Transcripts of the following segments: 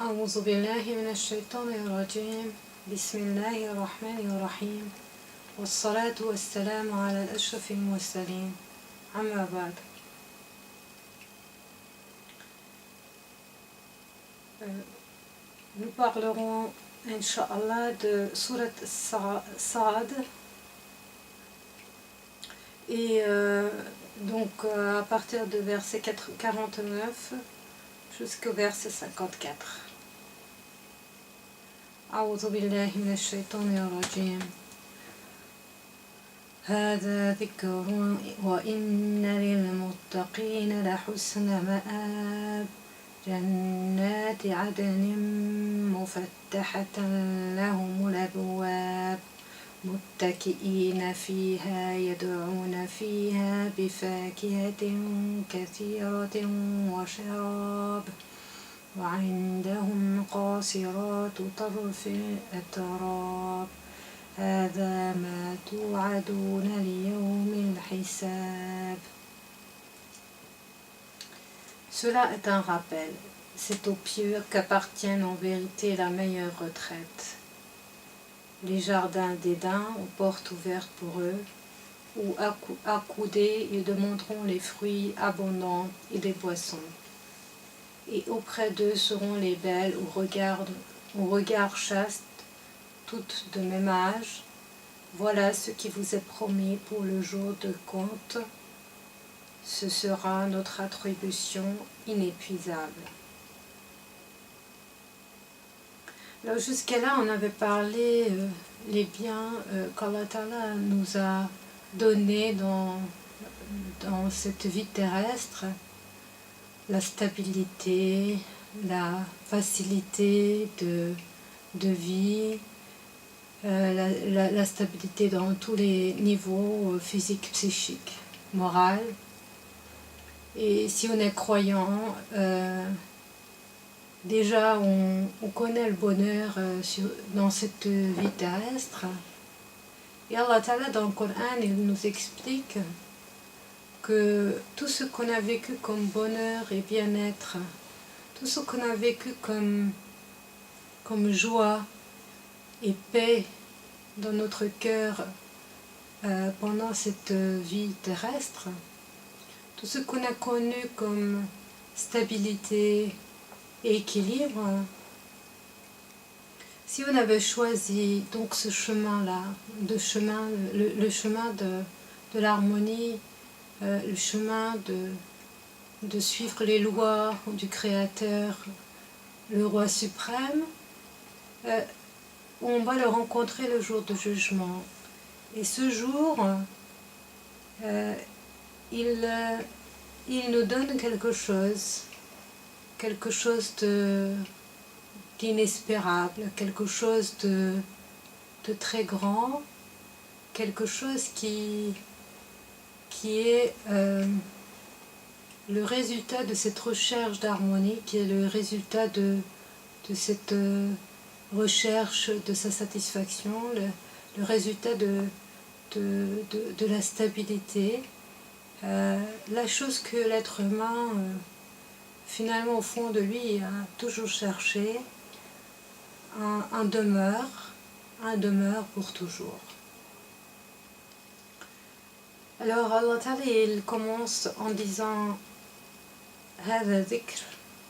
أعوذ بالله من الشيطان الرجيم بسم الله الرحمن الرحيم والصلاة والسلام على الأشرف المرسلين أما بعد. Nous parlerons Inch'Allah de Surat Sa'ad et donc à partir de verset 49 jusqu'au verset 54. أعوذ بالله من الشيطان الرجيم هذا ذكر وإن للمتقين لحسن مآب جنات عدن مفتحة لهم الأبواب متكئين فيها يدعون فيها بفاكهة كثيرة وشراب وعندهم قاصرات طرف أتراب هذا ما توعدون ليوم الحساب. Cela est un rappel. C'est aux pieux qu'appartiennent en vérité la meilleure retraite. Les jardins d'Éden aux portes ouvertes pour eux, où accoudés ils demanderont les fruits abondants et les boissons. Et auprès d'eux seront les belles au regard chaste, toutes de même âge. Voilà ce qui vous est promis pour le jour de compte. Ce sera notre attribution inépuisable. Alors jusqu'à là, on avait parlé les biens qu'Allah Ta'ala nous a donnés dans cette vie terrestre, la stabilité, la facilité de vie, la stabilité dans tous les niveaux physiques, psychiques, moraux. Et si on est croyant, déjà on connaît le bonheur dans cette vie terrestre. Et Allah Ta'ala dans le Coran, il nous explique que tout ce qu'on a vécu comme bonheur et bien-être, tout ce qu'on a vécu comme joie et paix dans notre cœur pendant cette vie terrestre, tout ce qu'on a connu comme stabilité et équilibre, si on avait choisi donc ce chemin-là, le chemin de l'harmonie, le chemin de suivre les lois du Créateur, le Roi suprême, on va le rencontrer le jour du jugement. Et ce jour, il nous donne quelque chose d'inespérable, quelque chose de très grand, quelque chose qui est le résultat de cette recherche d'harmonie, qui est le résultat de cette recherche de sa satisfaction, le résultat de la stabilité, la chose que l'être humain finalement au fond de lui a toujours cherché, un demeure pour toujours. Alors Allah Ta'ala il commence en disant Hada dhikr,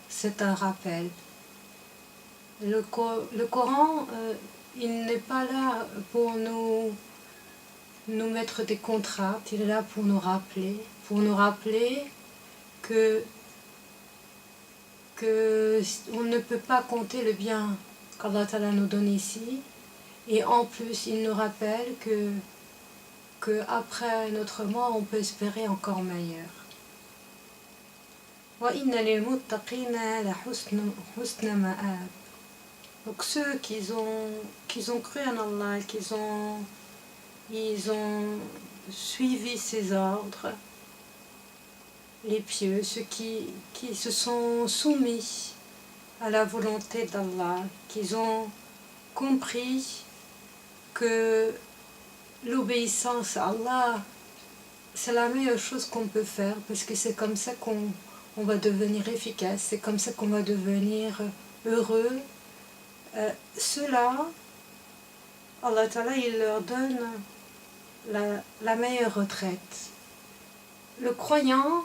c'est un rappel. Le Coran il n'est pas là pour nous mettre des contraintes, il est là pour nous rappeler que on ne peut pas compter le bien qu'Allah Ta'ala nous donne ici, et en plus il nous rappelle que après notre mort on peut espérer encore meilleur. وَإِنَّ لِلْمُتَّقِينَ لَحُسْنَ مَآبٍ. Donc ceux qui ont cru en Allah, ils ont suivi ses ordres, les pieux, ceux qui se sont soumis à la volonté d'Allah, qui ont compris que l'obéissance à Allah, c'est la meilleure chose qu'on peut faire, parce que c'est comme ça qu'on va devenir efficace, c'est comme ça qu'on va devenir heureux, ceux-là, Allah Ta'ala, il leur donne la meilleure retraite. Le croyant,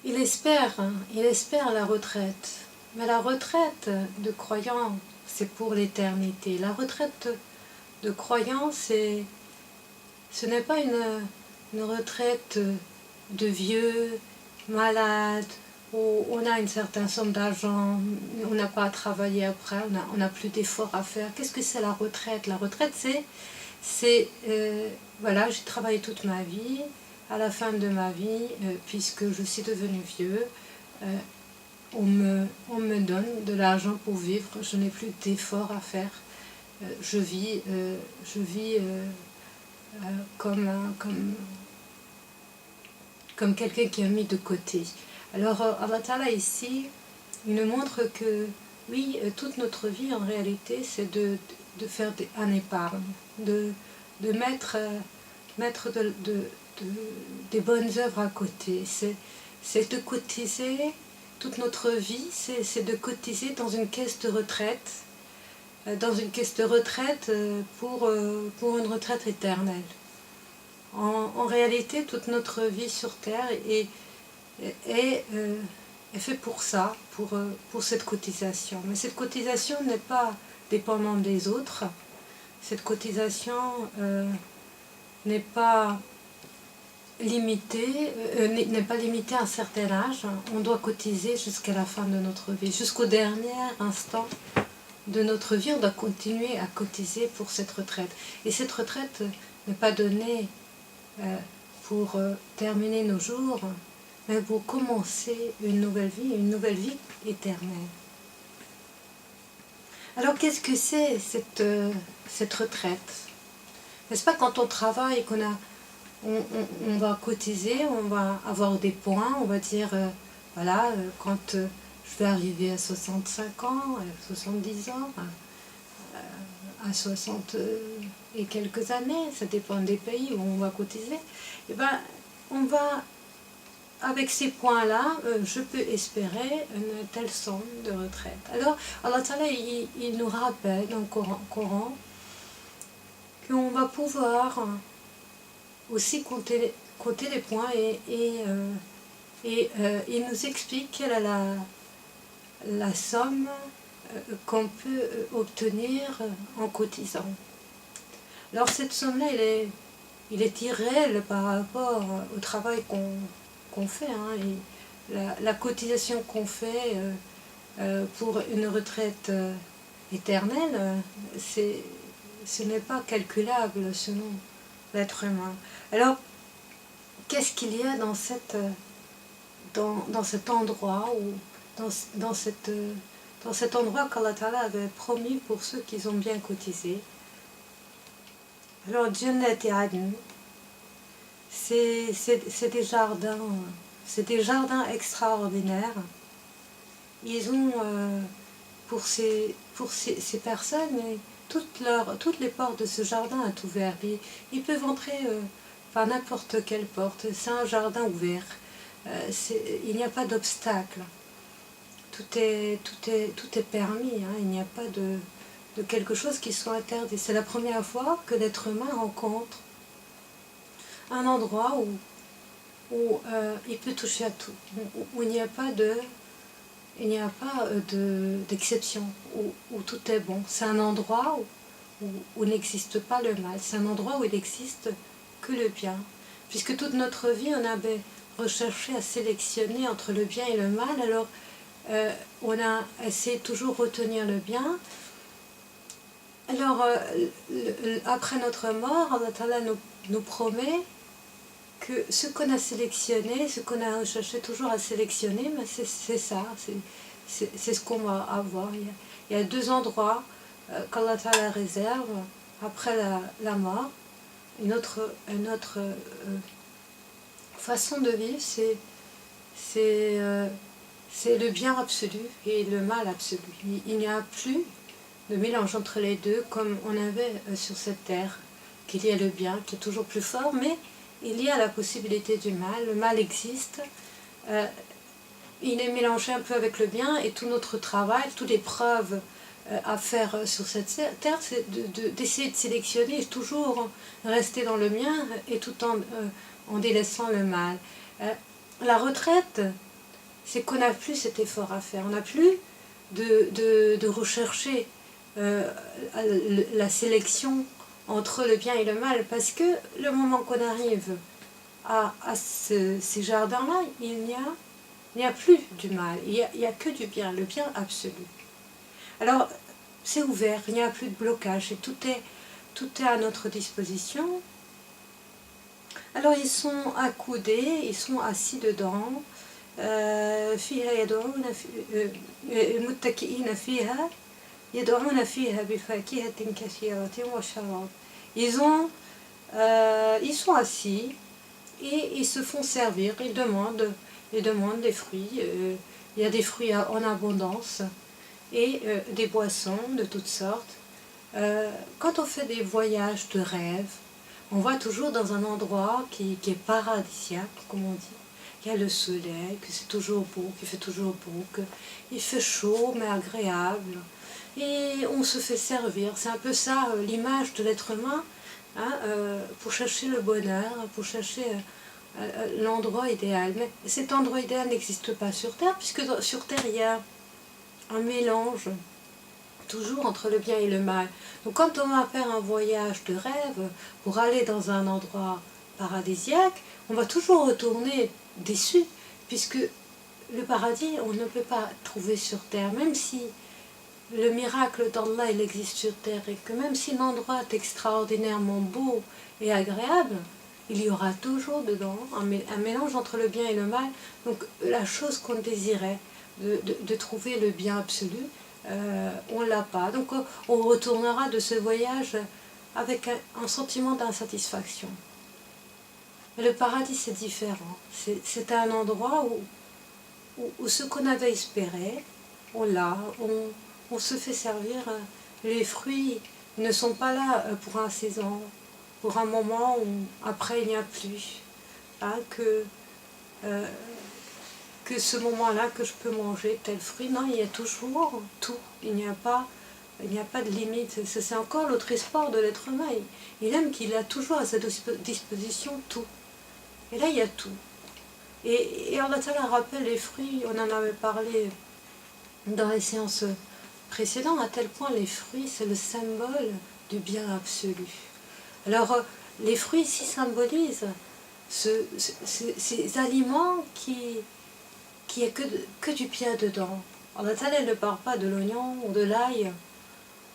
il espère la retraite, mais la retraite de croyant, c'est pour l'éternité. La retraite de croyant, ce n'est pas une retraite de vieux, malade, où on a une certaine somme d'argent, on n'a pas à travailler après, on n'a plus d'efforts à faire. Qu'est-ce que c'est la retraite? La retraite, voilà, j'ai travaillé toute ma vie. À la fin de ma vie, puisque je suis devenue vieux, on me donne de l'argent pour vivre, je n'ai plus d'efforts à faire. Je vis comme quelqu'un qui a mis de côté. Alors Allah Ta'ala ici, il nous montre que oui, toute notre vie en réalité, c'est de faire un épargne, de mettre des bonnes œuvres à côté. C'est de cotiser, toute notre vie, c'est de cotiser dans une caisse de retraite, pour une retraite éternelle. En réalité, toute notre vie sur Terre est fait pour ça, pour cette cotisation. Mais cette cotisation n'est pas dépendante des autres. Cette cotisation n'est pas limitée à un certain âge. On doit cotiser jusqu'à la fin de notre vie, jusqu'au dernier instant de notre vie, on doit continuer à cotiser pour cette retraite. Et cette retraite n'est pas donnée pour terminer nos jours, mais pour commencer une nouvelle vie éternelle. Alors qu'est-ce que c'est cette retraite? N'est-ce pas quand on travaille, on va cotiser, on va avoir des points, on va dire, voilà, quand je vais arriver à 65 ans, à 70 ans, à 60 et quelques années, ça dépend des pays où on va cotiser, et ben, on va, avec ces points-là, je peux espérer une telle somme de retraite. Alors, Allah Ta'ala, il nous rappelle dans le Coran qu'on va pouvoir aussi compter les points et il nous explique quelle est la somme qu'on peut obtenir en cotisant. Alors cette somme-là, il est irréel par rapport au travail qu'on fait. Et la cotisation qu'on fait pour une retraite éternelle, ce n'est pas calculable selon l'être humain. Alors, qu'est-ce qu'il y a dans cet endroit, ou dans cet endroit qu'Allah Ta'ala avait promis pour ceux qui ont bien cotisé? Alors, Jannat et Adn, c'est des jardins extraordinaires. Ils ont, pour ces personnes, toutes les portes de ce jardin sont ouvertes. Ils peuvent entrer par n'importe quelle porte. C'est un jardin ouvert. Il n'y a pas d'obstacle. Tout est permis. Il n'y a pas de quelque chose qui soit interdit. C'est la première fois que l'être humain rencontre un endroit où il peut toucher à tout, où il n'y a pas d'exception, où tout est bon. C'est un endroit où n'existe pas le mal. C'est un endroit où il n'existe que le bien. Puisque toute notre vie, on avait recherché à sélectionner entre le bien et le mal, alors on a essayé de toujours retenir le bien. Alors, après notre mort, Allah Ta'ala nous promet que ce qu'on a sélectionné, ce qu'on a recherché toujours à sélectionner, c'est ça, c'est ce qu'on va avoir. Il y a deux endroits qu'Allah Ta'ala réserve après la mort. Une autre façon de vivre, c'est le bien absolu et le mal absolu. Il n'y a plus de mélange entre les deux, comme on avait sur cette terre, qu'il y a le bien qui est toujours plus fort, mais il y a la possibilité du mal. Le mal existe, il est mélangé un peu avec le bien, et tout notre travail, toute l'épreuve à faire sur cette terre, c'est d'essayer de sélectionner et toujours rester dans le bien, et tout en délaissant le mal. La retraite, c'est qu'on n'a plus cet effort à faire, on n'a plus de rechercher la sélection entre le bien et le mal, parce que le moment qu'on arrive à ces jardins-là, il n'y a plus du mal, il n'y a que du bien, le bien absolu. Alors, c'est ouvert, il n'y a plus de blocage, et tout est à notre disposition. Alors, ils sont accoudés, ils sont assis dedans. فيها يدعون متكئين فيها يدعون فيها بفاكهة كثيرة وشراب. Ils sont assis et ils se font servir, ils demandent des fruits. Il y a des fruits en abondance et des boissons de toutes sortes. Quand on fait des voyages de rêve, on va toujours dans un endroit qui est paradisiaque, comme on dit. Il y a le soleil, que c'est toujours beau, qu'il fait toujours beau, qu'il fait chaud mais agréable. Et on se fait servir. C'est un peu ça l'image de l'être humain, hein, pour chercher le bonheur, pour chercher l'endroit idéal. Mais cet endroit idéal n'existe pas sur Terre, puisque sur Terre il y a un mélange toujours entre le bien et le mal. Donc quand on va faire un voyage de rêve pour aller dans un endroit paradisiaque, on va toujours retourner déçu, puisque le paradis on ne peut pas trouver sur Terre, même si le miracle d'Allah il existe sur Terre, et que même si l'endroit est extraordinairement beau et agréable, il y aura toujours dedans un mélange entre le bien et le mal. Donc la chose qu'on désirait, de trouver le bien absolu, on ne l'a pas. Donc on retournera de ce voyage avec un sentiment d'insatisfaction. Mais le paradis c'est différent. C'est un endroit où ce qu'on avait espéré, on l'a, on se fait servir. Les fruits ne sont pas là pour un saison, pour un moment où après il n'y a plus. Hein, que ce moment-là que je peux manger tel fruit. Non, il y a toujours tout. Il n'y a pas de limite. C'est encore l'autre espoir de l'être humain. Il aime qu'il a toujours à sa disposition tout. Et là, il y a tout. Et Allah Ta'ala rappelle les fruits, on en avait parlé dans les séances précédentes, à tel point les fruits, c'est le symbole du bien absolu. Alors, les fruits ici symbolisent ces aliments qui est que du bien dedans. Allah Ta'ala ne parle pas de l'oignon ou de l'ail,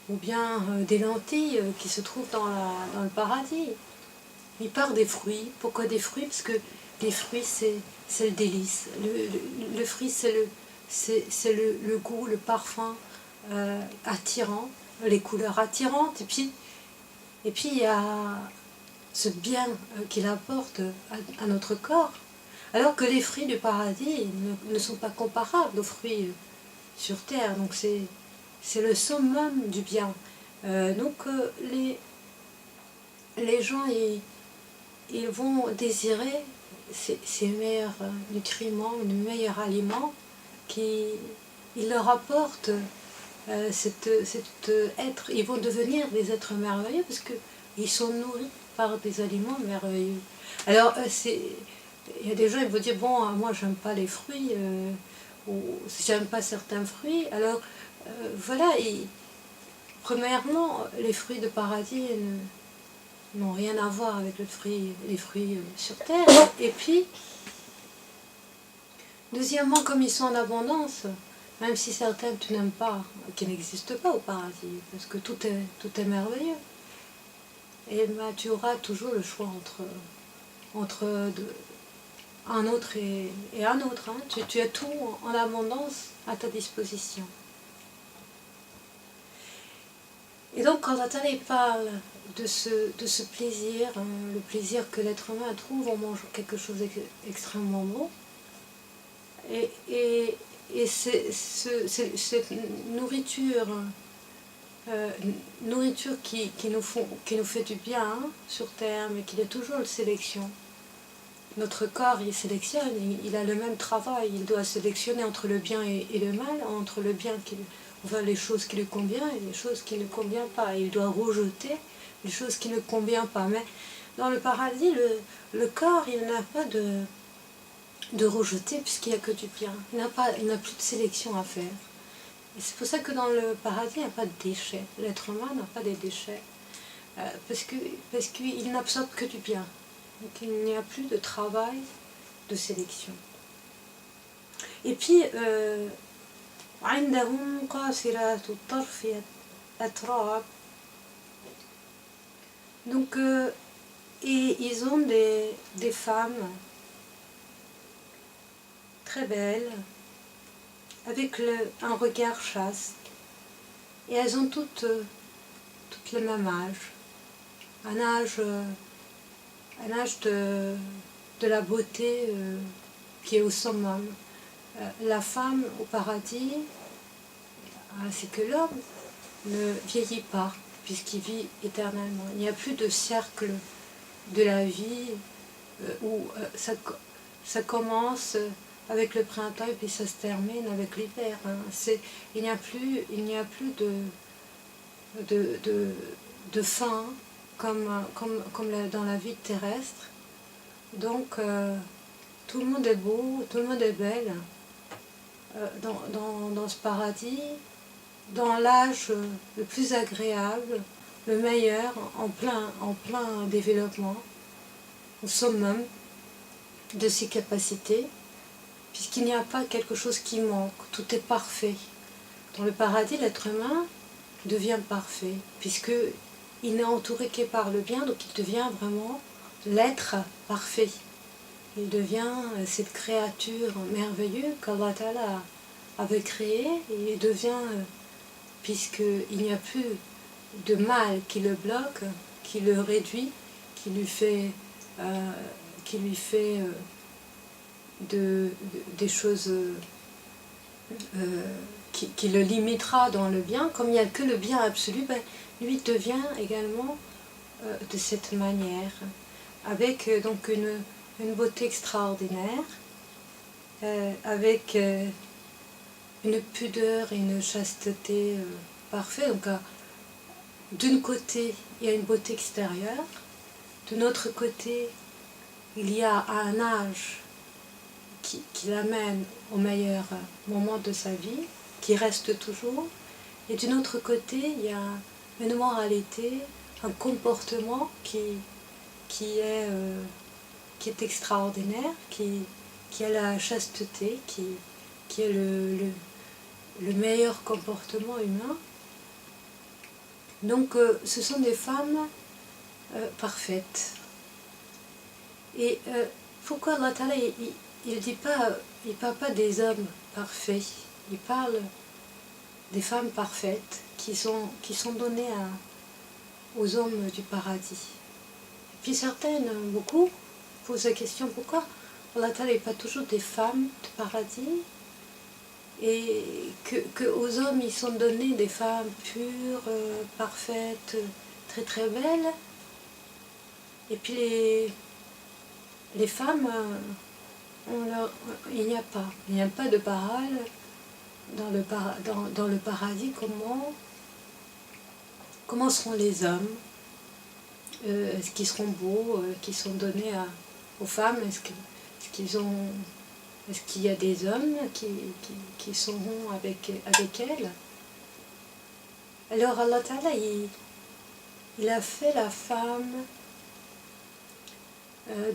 ou bien des lentilles qui se trouvent dans le paradis. Il parle des fruits. Pourquoi des fruits? Parce que les fruits, c'est le délice. Le fruit, c'est le goût, le parfum attirant, les couleurs attirantes. Et puis il y a ce bien qu'il apporte à notre corps. Alors que les fruits du paradis ne sont pas comparables aux fruits sur terre. Donc c'est le summum du bien. Donc les gens, ils vont désirer ces meilleurs nutriments, les meilleurs aliments qui ils leur apportent cet être. Ils vont devenir des êtres merveilleux parce qu'ils sont nourris par des aliments merveilleux. Alors il y a des gens qui vont dire bon, moi j'aime pas les fruits, ou j'aime pas certains fruits. Alors voilà, premièrement, les fruits de paradis n'ont rien à voir avec les fruits sur terre. Et puis, deuxièmement, comme ils sont en abondance, même si certains tu n'aimes pas, qui n'existent pas au paradis, parce que tout est merveilleux, et ben, tu auras toujours le choix entre un autre et un autre. Hein. Tu as tout en abondance à ta disposition. Et donc quand Nathalie parle de ce plaisir, hein, le plaisir que l'être humain trouve en mangeant quelque chose d'extrêmement bon, et cette nourriture, qui nous fait du bien hein, sur terre, mais qui est toujours une sélection. notre corps, il sélectionne, il a le même travail, il doit sélectionner entre le bien et le mal, entre le bien, enfin, les choses qui lui conviennent et les choses qui ne conviennent pas. Il doit rejeter les choses qui ne conviennent pas. Mais dans le paradis, le corps, il n'a pas de rejeter puisqu'il n'y a que du bien. Il n'a plus de sélection à faire. Et c'est pour ça que dans le paradis, il n'y a pas de déchets. L'être humain n'a pas de déchets. Parce qu'il n'absorbe que du bien. Donc il n'y a plus de travail de sélection. Et puis, عندهم قاصرات الطرف أتراب. Donc, et ils ont des femmes très belles, avec un regard chaste. Et elles ont toutes le même âge. Un âge de la beauté qui est au summum. La femme au paradis, ainsi que l'homme, ne vieillit pas, puisqu'il vit éternellement. Il n'y a plus de cercle de la vie où ça commence avec le printemps et puis ça se termine avec l'hiver. Il n'y a plus de fin comme dans la vie terrestre. Donc tout le monde est beau, tout le monde est belle dans ce paradis, dans l'âge le plus agréable, le meilleur, en plein développement, au summum de ses capacités, puisqu'il n'y a pas quelque chose qui manque, tout est parfait. Dans le paradis, l'être humain devient parfait, puisqu'il n'est entouré que par le bien, donc il devient vraiment l'être parfait. Il devient cette créature merveilleuse qu'Allah Ta'ala avait créée, et il devient, puisqu'il n'y a plus de mal qui le bloque, qui le réduit, qui lui fait des choses qui le limitera dans le bien, comme il n'y a que le bien absolu, lui devient également de cette manière, avec donc une beauté extraordinaire, avec une pudeur et une chasteté parfaite. Donc d'un côté, il y a une beauté extérieure, de l'autre côté, il y a un âge qui l'amène au meilleur moment de sa vie, qui reste toujours, et d'un autre côté, il y a une moralité, un comportement qui est extraordinaire, qui a la chasteté, qui est le meilleur comportement humain. Donc ce sont des femmes parfaites. Et pourquoi Allah Ta'ala, il parle pas des hommes parfaits, il parle des femmes parfaites qui sont données aux hommes du paradis. Et puis beaucoup, posent la question pourquoi Allah Ta'ala n'est pas toujours des femmes de paradis, et que aux hommes ils sont donnés des femmes pures, parfaites, très très belles, et puis les femmes, il n'y a pas de parole dans le paradis. Comment seront les hommes? Est-ce qu'ils seront beaux, qui sont donnés aux femmes? Est-ce qu'il y a des hommes qui seront avec elles? Alors Allah Ta'ala, il a fait la femme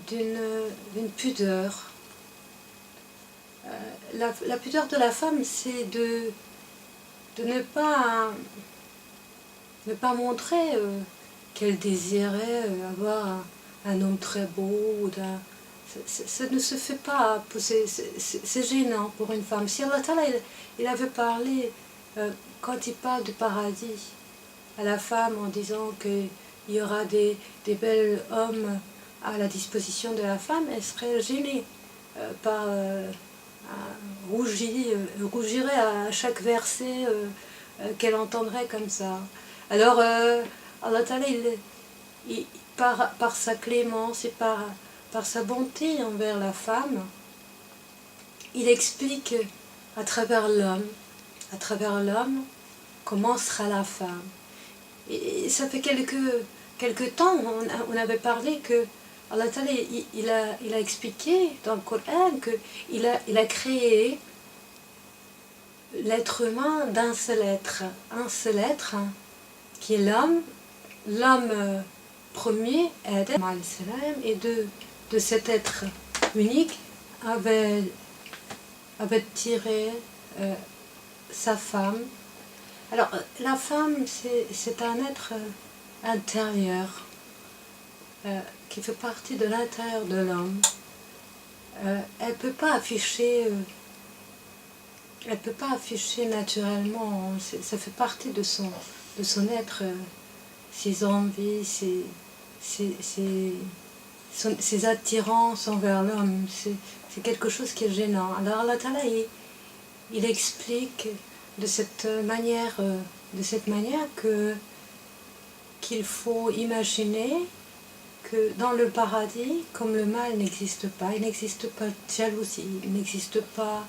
d'une pudeur. La pudeur de la femme, c'est de ne pas montrer qu'elle désirait avoir un homme très beau. Ça ne se fait pas, c'est gênant pour une femme. Si Allah Ta'ala, il avait parlé, quand il parle du paradis, à la femme en disant qu'il y aura des bels hommes à la disposition de la femme, elle serait gênée, rougirait à chaque verset qu'elle entendrait comme ça. Alors Allah Ta'ala, par sa clémence et par par sa bonté envers la femme, il explique à travers l'homme, comment sera la femme. Et ça fait quelques temps, on avait parlé que Allah Ta'ala, il a expliqué dans le Coran qu'il a créé l'être humain d'un seul être, qui est l'homme premier, Adam, et de cet être unique avait tiré sa femme. Alors, la femme, c'est un être intérieur qui fait partie de l'intérieur de l'homme. Elle ne peut pas afficher naturellement, ça fait partie de son être, ses envies, ses attirances envers l'homme. C'est quelque chose qui est gênant. Alors Allah Ta'ala, il explique de cette manière qu'il faut imaginer que dans le paradis, comme le mal n'existe pas, il n'existe pas de jalousie, il n'existe pas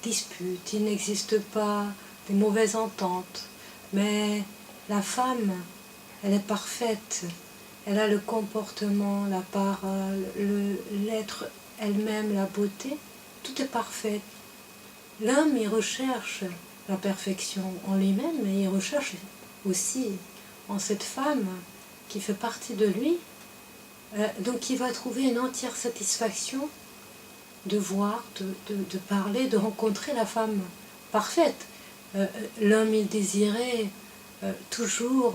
dispute, il n'existe pas des mauvaises ententes, mais la femme, elle est parfaite, elle a le comportement, la parole, l'être elle-même, la beauté, tout est parfait. L'homme, il recherche la perfection en lui-même, mais il recherche aussi en cette femme qui fait partie de lui, donc il va trouver une entière satisfaction de voir, de parler, de rencontrer la femme parfaite. L'homme, il désirait toujours,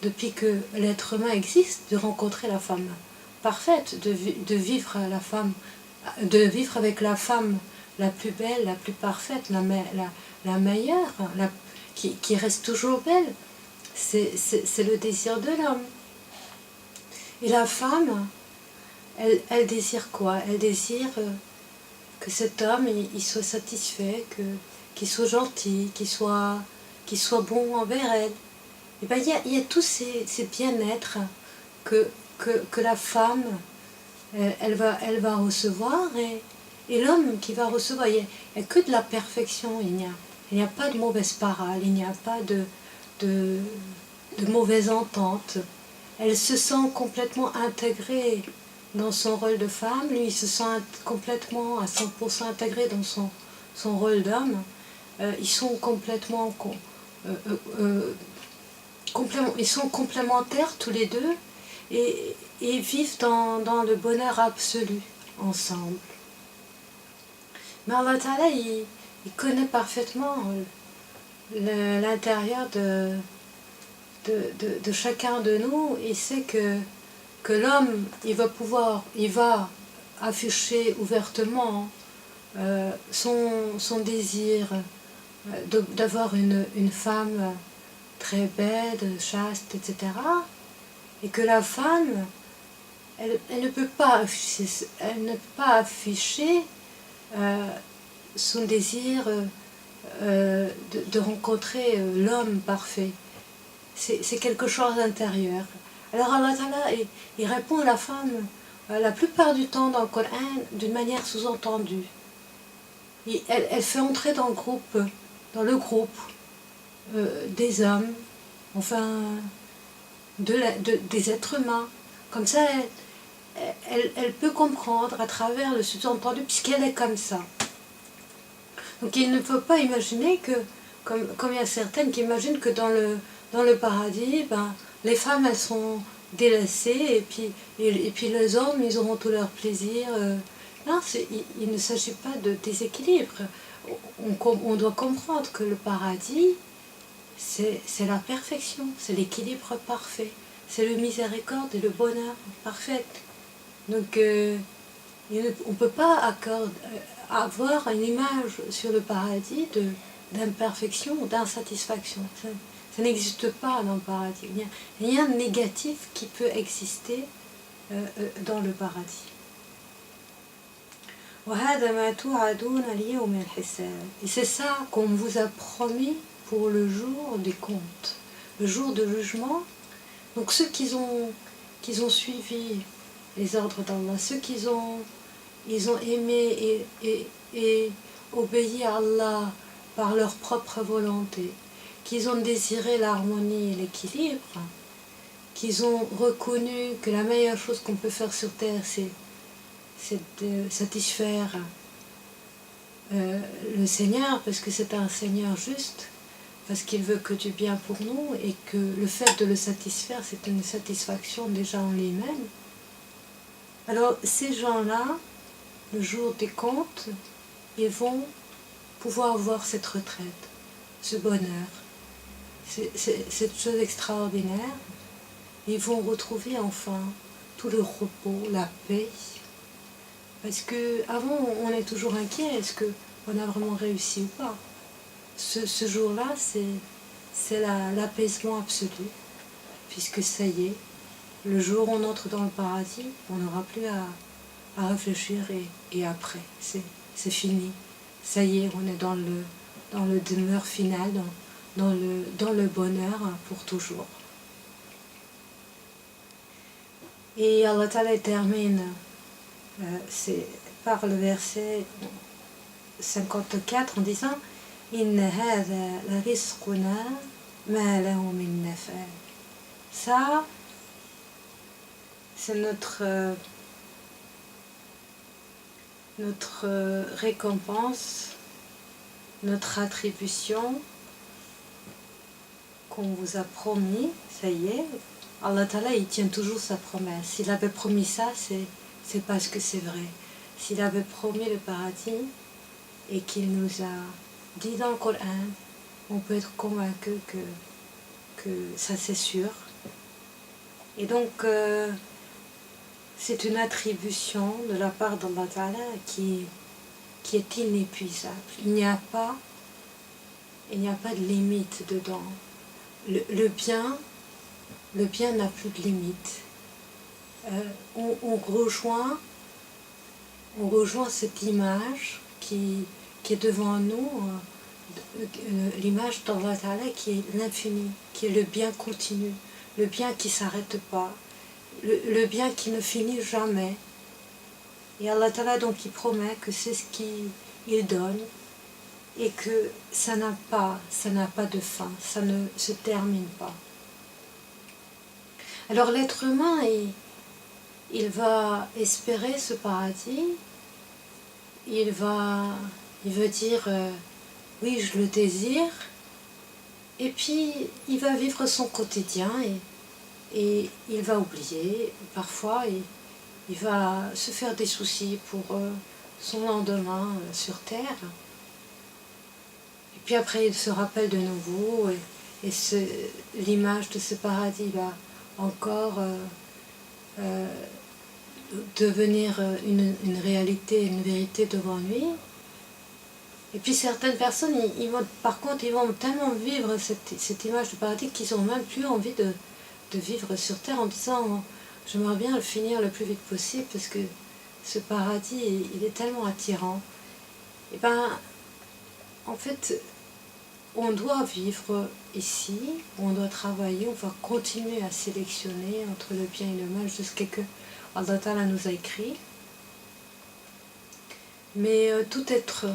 depuis que l'être humain existe, de rencontrer la femme parfaite, de vivre avec la femme la plus belle, la plus parfaite, la meilleure, qui reste toujours belle. C'est le désir de l'homme. Et la femme, elle désire quoi? Elle désire que cet homme il soit satisfait, qu'il soit gentil, qu'il soit bon envers elle. Et bien il y a tous ces bien-être que la femme elle va recevoir, et l'homme qui va recevoir, il n'y a que de la perfection, il n'y a pas de mauvaise parole, il n'y a pas de mauvaise entente. Elle se sent complètement intégrée dans son rôle de femme, lui il se sent complètement à 100% intégré dans son rôle d'homme. Ils sont complètement ils sont complémentaires tous les deux, et vivent dans le bonheur absolu ensemble. Mais Allah Ta'ala, il connaît parfaitement l'intérieur de chacun de nous. Il sait que l'homme, il va afficher ouvertement son désir d'avoir une femme très belle, chaste, etc. Et que la femme, elle ne peut pas afficher son désir de rencontrer l'homme parfait. C'est quelque chose d'intérieur. Alors Allah Ta'ala, il répond à la femme la plupart du temps dans le Coran d'une manière sous-entendue. Elle fait entrer dans le groupe des hommes, enfin des êtres humains. Comme ça, elle peut comprendre à travers le sous-entendu, puisqu'elle est comme ça. Donc il ne faut pas imaginer que, comme il y a certaines qui imaginent que dans le paradis, les femmes elles sont délaissées, et puis les hommes ils auront tout leur plaisir. Non, il ne s'agit pas de déséquilibre. On doit comprendre que le paradis, c'est la perfection, c'est l'équilibre parfait, c'est le miséricorde et le bonheur parfait. Donc on ne peut pas avoir une image sur le paradis d'imperfection ou d'insatisfaction. Ça n'existe pas dans le paradis. Il n'y a rien de négatif qui peut exister dans le paradis. Et c'est ça qu'on vous a promis pour le jour des comptes, le jour de jugement. Donc ceux qui ont suivi les ordres d'Allah, ceux qui ils ont aimé et obéi à Allah par leur propre volonté, qu'ils ont désiré l'harmonie et l'équilibre, qu'ils ont reconnu que la meilleure chose qu'on peut faire sur terre, c'est de satisfaire le Seigneur, parce que c'est un Seigneur juste, parce qu'il veut que du bien pour nous, et que le fait de le satisfaire, c'est une satisfaction déjà en lui-même. Alors ces gens-là, le jour des comptes, ils vont pouvoir avoir cette retraite, ce bonheur, cette chose extraordinaire. Ils vont retrouver enfin tout le repos, la paix. Parce qu'avant, on est toujours inquiet, est-ce qu'on a vraiment réussi ou pas? Ce jour-là, c'est l'apaisement absolu, puisque ça y est, le jour où on entre dans le paradis, on n'aura plus à réfléchir et après, c'est fini. Ça y est, on est dans le demeure final, dans le bonheur pour toujours. Et Allah Ta'ala termine par le verset 54 en disant Inna hadha la rizquna ma lahu min nafad. Ça, c'est notre récompense, notre attribution qu'on vous a promis, ça y est. Allah Ta'ala, il tient toujours sa promesse. S'il avait promis ça, c'est parce que c'est vrai. S'il avait promis le paradis et qu'il nous a dit dans le Coran, on peut être convaincu que ça c'est sûr. Et donc, c'est une attribution de la part d'Allah Ta'ala qui est inépuisable. Il n'y a pas de limite dedans. Le bien n'a plus de limite. On rejoint cette image qui est devant nous, l'image d'Allah Ta'ala qui est l'infini, qui est le bien continu, le bien qui ne s'arrête pas, le bien qui ne finit jamais. Et Allah Ta'ala donc il promet que c'est ce qu'il donne et que ça n'a pas de fin, ça ne se termine pas. Alors l'être humain, il va espérer ce paradis, il veut dire oui je le désire, et puis il va vivre son quotidien et il va oublier, parfois il va se faire des soucis pour son lendemain sur terre. Et puis après il se rappelle de nouveau et l'image de ce paradis va encore devenir une réalité, une vérité devant lui. Et puis certaines personnes, par contre, ils vont tellement vivre cette image du paradis qu'ils n'ont même plus envie de vivre sur terre en disant j'aimerais bien le finir le plus vite possible parce que ce paradis, il est tellement attirant. Et ben, en fait, on doit vivre ici, on doit travailler, on va continuer à sélectionner entre le bien et le mal jusqu'à ce que Allah Ta'ala nous a écrit. Mais tout être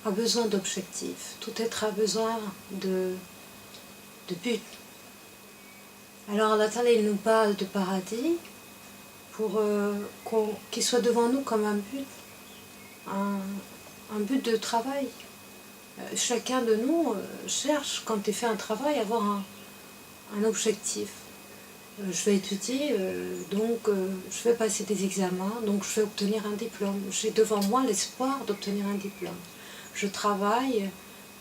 a besoin d'objectifs, tout être a besoin de but. Alors Allah Ta'ala, il nous parle de paradis pour qu'il soit devant nous comme un but, un but de travail. Chacun de nous cherche, quand il fait un travail, à avoir un objectif. Je vais étudier, donc je vais passer des examens, donc je vais obtenir un diplôme. J'ai devant moi l'espoir d'obtenir un diplôme. Je travaille,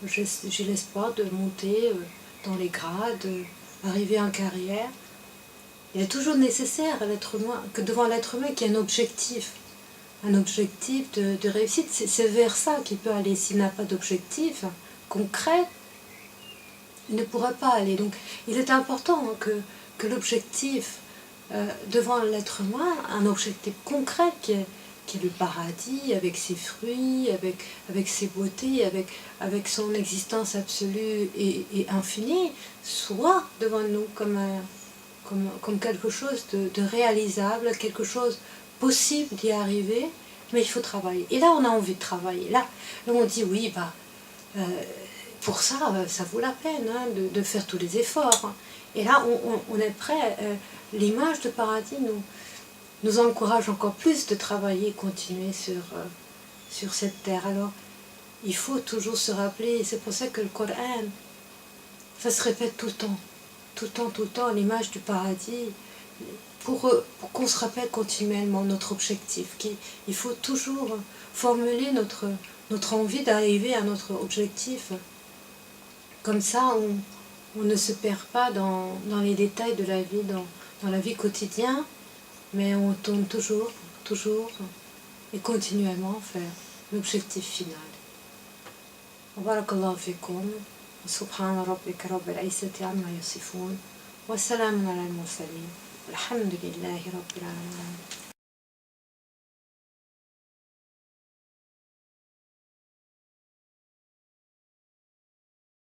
j'ai l'espoir de monter dans les grades, arriver en carrière. Il est toujours nécessaire à l'être humain, que devant l'être humain qu'il y ait un objectif de réussite. C'est vers ça qu'il peut aller. S'il n'a pas d'objectif concret, il ne pourra pas aller. Donc il est important que l'objectif devant l'être humain, un objectif concret qui est le paradis, avec ses fruits, avec ses beautés, avec son existence absolue et infinie, soit devant nous comme comme quelque chose de réalisable, quelque chose possible d'y arriver, mais il faut travailler. Et là, on a envie de travailler. Là on dit oui, pour ça, ça vaut la peine hein, de faire tous les efforts. Et là, on est prêt. L'image de paradis nous encourage encore plus de travailler, continuer sur cette terre. Alors, il faut toujours se rappeler, et c'est pour ça que le Coran, ça se répète tout le temps, l'image du paradis, pour qu'on se rappelle continuellement notre objectif. Il faut toujours formuler notre envie d'arriver à notre objectif. Comme ça, on ne se perd pas dans les détails de la vie, dans la vie quotidienne, mais on tourne toujours et continuellement vers l'objectif final. بارك الله فيكم سبحان ربك رب العزة عما يصفون وسلام على المرسلين والحمد لله رب العالمين.